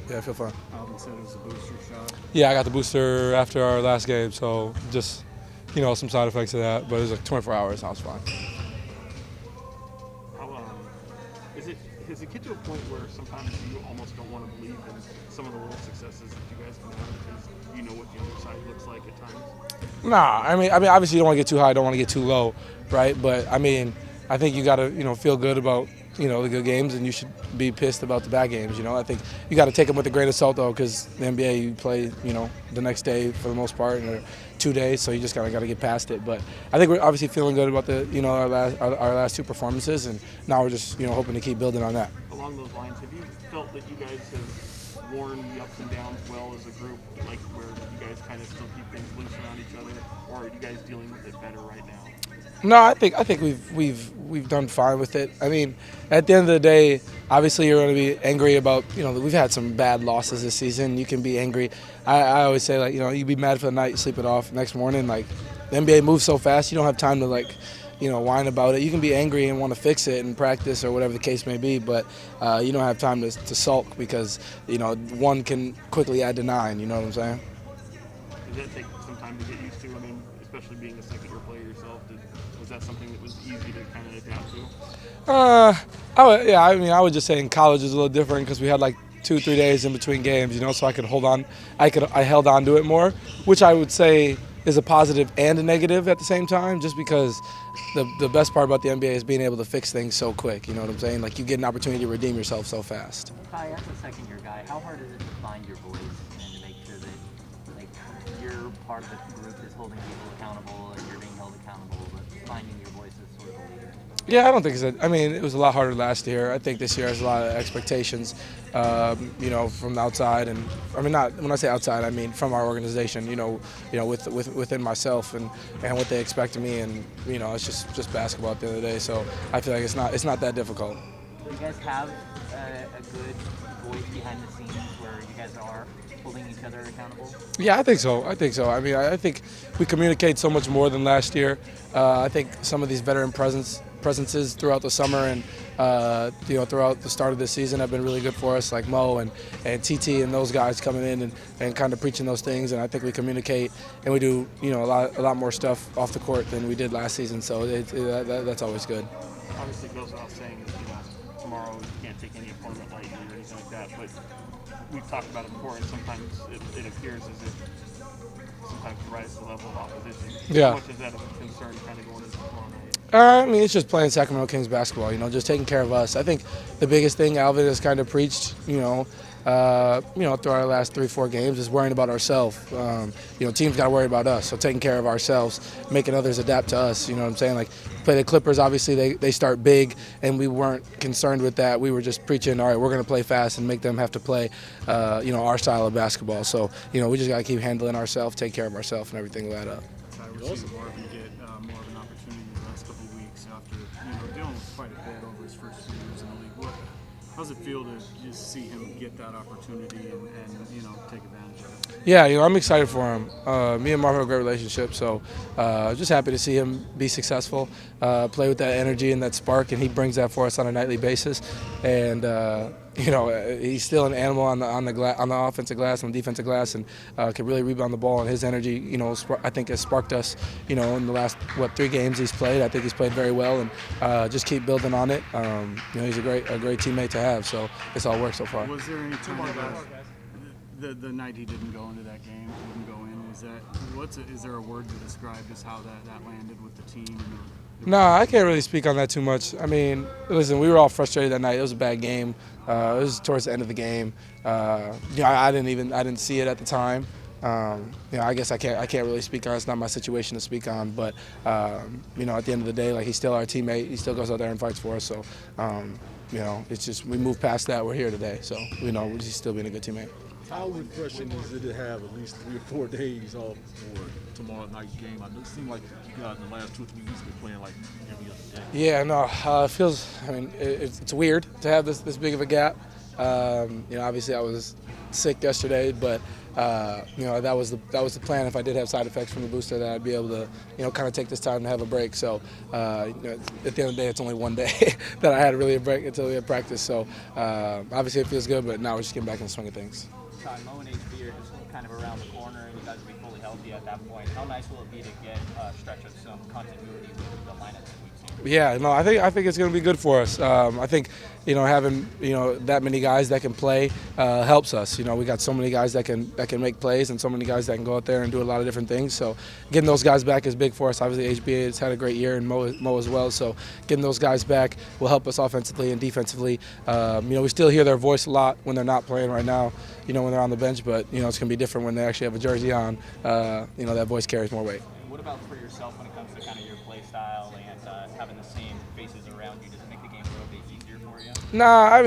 Yeah, I feel fine. Alvin said it was a booster shot. Yeah, I got the booster after our last game, so just, some side effects of that, but it was like 24 hours, and I was fine. How is it? Has it get to a point where sometimes you almost don't want to believe in some of the little successes that you guys can have because you know what the other side looks like at times? Nah, obviously you don't want to get too high, don't want to get too low, right? But I think you got to, feel good about, the good games, and you should be pissed about the bad games. I think you got to take them with a grain of salt though, because the NBA you play, the next day for the most part, or 2 days, so you just got to get past it. But I think we're obviously feeling good about the, our last two performances, and now we're just, hoping to keep building on that. Along those lines, have you felt that you guys have worn the ups and downs well as a group, like where you guys kind of still keep things loose around each other, or are you guys dealing with it better right now? No, I think we've done fine with it. At the end of the day, obviously you're going to be angry about, we've had some bad losses this season. You can be angry. I always say, like, you be mad for the night, you sleep it off. Next morning, like, the NBA moves so fast, you don't have time to, like, whine about it. You can be angry and want to fix it in practice or whatever the case may be, but you don't have time to sulk because, one can quickly add to 9, you know what I'm saying? Does that take some time to get used to? Especially being a second-year player yourself, was that something that was easy to kind of adapt to? I would just say in college is a little different because we had like 2-3 days in between games, so I could hold on. I held on to it more, which I would say is a positive and a negative at the same time, just because the best part about the NBA is being able to fix things so quick. You know what I'm saying? Like, you get an opportunity to redeem yourself so fast. Kai, as a second-year guy, how hard is it to find your voice and to make sure that, like, you're part of the group that's holding people accountable and you're being held accountable, but finding your voice as sort of a leader? Yeah, I don't think it was a lot harder last year. I think this year has a lot of expectations, from the outside, and not when I say outside, I mean from our organization. Within myself and what they expect of me, and it's just basketball at the end of the day. So I feel like it's not that difficult. Do you guys have a good voice behind the scenes where you guys are holding each other accountable? Yeah, I think so. I think we communicate so much more than last year. I think some of these veteran presences throughout the summer and throughout the start of the season have been really good for us, like Mo and TT and those guys coming in and kind of preaching those things. And I think we communicate and we do a lot more stuff off the court than we did last season. So that's always good. Obviously, it goes without saying that tomorrow you can't take any opponent lightly or anything like that. But we've talked about it before, and sometimes it appears as if sometimes you rise to the level of opposition. Yeah. How much is that of a concern kind of going into tomorrow night? It's just playing Sacramento Kings basketball, just taking care of us. I think the biggest thing Alvin has kind of preached, through our last 3-4 games is worrying about ourselves. Teams got to worry about us, so taking care of ourselves, making others adapt to us, you know what I'm saying? Like, play the Clippers, obviously they start big, and we weren't concerned with that. We were just preaching, all right, we're going to play fast and make them have to play, our style of basketball. So, we just got to keep handling ourselves, take care of ourselves, and everything will add up. We're seeing Marvin get more of an opportunity in the last couple of weeks after dealing with quite a bit over his first few years in the league. How's it feel to just see him get that opportunity and take advantage of it? Yeah, I'm excited for him. Me and Marvin have a great relationship, so just happy to see him be successful, play with that energy and that spark, and he brings that for us on a nightly basis. And he's still an animal on the offensive glass, on the defensive glass, and can really rebound the ball. And his energy, I think has sparked us. In the last 3 games he's played, I think he's played very well, and just keep building on it. He's a great teammate to have. So it's all worked so far. Was there any time that the night he didn't go into that game, didn't go in? Is there a word to describe just how that landed with the team? No, I can't really speak on that too much. Listen, we were all frustrated that night. It was a bad game. It was towards the end of the game. I didn't see it at the time. I guess I can't really speak on it. It's not my situation to speak on. But at the end of the day, like, he's still our teammate. He still goes out there and fights for us. So it's just we moved past that. We're here today. So we know he's still being a good teammate. How refreshing is it to have at least 3 or 4 days off for tomorrow night's game? It seemed like you guys in the last 2 or 3 weeks been playing like every other day. Yeah, no, it feels. It's weird to have this big of a gap. You know, obviously I was sick yesterday, but you know, that was the plan. If I did have side effects from the booster, that I'd be able to, you know, kind of take this time to have a break. So you know, at the end of the day, it's only one day that I had really a break until we had practice. So obviously it feels good, but now we're just getting back in the swing of things. Sean, Mo and HB are just kind of around the corner, and you guys will be fully healthy at that point. How nice will it be to get a stretch of some continuity with the lineup that we've seen? Yeah, no, I think it's going to be good for us. I think, you know, having, you know, that many guys that can play helps us. You know, we got so many guys that can make plays, and so many guys that can go out there and do a lot of different things. So getting those guys back is big for us. Obviously, HBA has had a great year, and Mo as well. So getting those guys back will help us offensively and defensively. You know, we still hear their voice a lot when they're not playing right now, you know, when they're on the bench, but, you know, it's going to be different when they actually have a jersey on. You know, that voice carries more weight. What about for yourself when it comes to kind of your play style and having the same faces around you? Does it make the game a little bit easier for you? Nah, I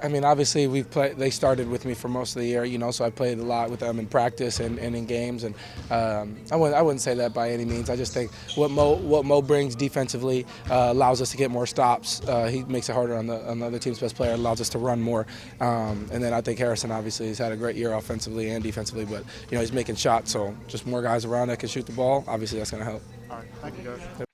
mean, obviously they started with me for most of the year, you know, so I played a lot with them in practice and in games, and I wouldn't say that by any means. I just think what Mo brings defensively allows us to get more stops. He makes it harder on the other team's best player, allows us to run more, and then I think Harrison obviously has had a great year offensively and defensively, but you know, he's making shots, so just more guys around that can shoot the ball. Obviously, that's going to help. All right, thank you, guys.